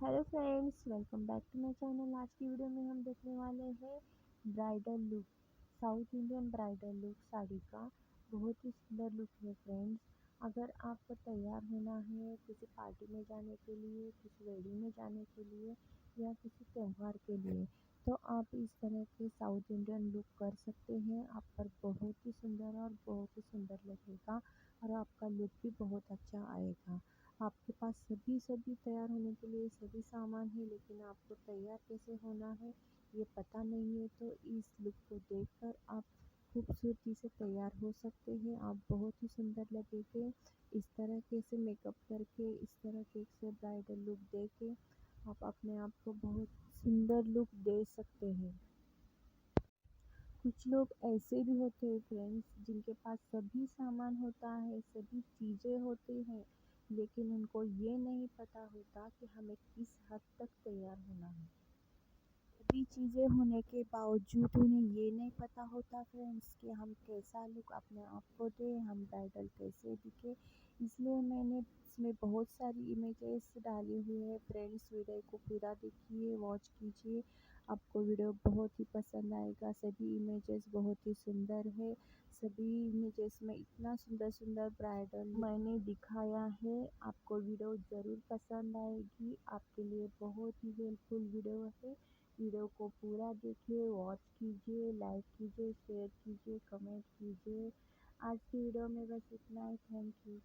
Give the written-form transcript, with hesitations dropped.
Hello friends, welcome back to my channel. आज की video में हम देखने वाले हैं bridal look, south Indian bridal look sari का। बहुत ही सुंदर लुक है फ्रेंड्स। अगर आपको तैयार होना है किसी पार्टी में जाने के लिए, किसी वेडिंग में जाने के लिए या किसी त्यौहार के लिए, तो आप इस तरह के साउथ इंडियन लुक कर सकते हैं। आप पर बहुत ही सुंदर और बहुत ही सुंदर लगेगा और आपका लुक भी बहुत अच्छा आएगा। आपके पास सभी तैयार होने के लिए सभी सामान है, लेकिन आपको तैयार कैसे होना है ये पता नहीं है। तो इस लुक को देखकर आप खूबसूरती से तैयार हो सकते हैं। आप बहुत ही सुंदर लगेंगे। इस तरह के से मेकअप करके, इस तरह के से ब्राइडल लुक दे के आप अपने आप को बहुत सुंदर लुक दे सकते हैं। कुछ लोग ऐसे भी होते हैं फ्रेंड्स, जिनके पास सभी सामान होता है, सभी चीज़ें होती हैं, लेकिन उनको ये नहीं पता होता कि हमें किस हद तक तैयार होना है। सभी चीज़ें होने के बावजूद उन्हें ये नहीं पता होता फ्रेंड्स कि हम कैसा लुक अपने आप को दें, हम ब्राइडल कैसे दिखे। इसलिए मैंने इसमें बहुत सारी इमेजेस डाली हुई है फ्रेंड्स। वीडियो को पूरा देखिए, वॉच कीजिए, आपको वीडियो बहुत ही पसंद आएगा। सभी इमेजेस बहुत ही सुंदर है। सभी इमेजेस में इतना सुंदर सुंदर ब्राइडल मैंने दिखाया है। आपको वीडियो ज़रूर पसंद आएगी। आपके लिए बहुत ही हेल्पफुल वीडियो है। वीडियो को पूरा देखिए, वॉच कीजिए, लाइक कीजिए, शेयर कीजिए, कमेंट कीजिए। आज की वीडियो में बस इतना ही। Thank you.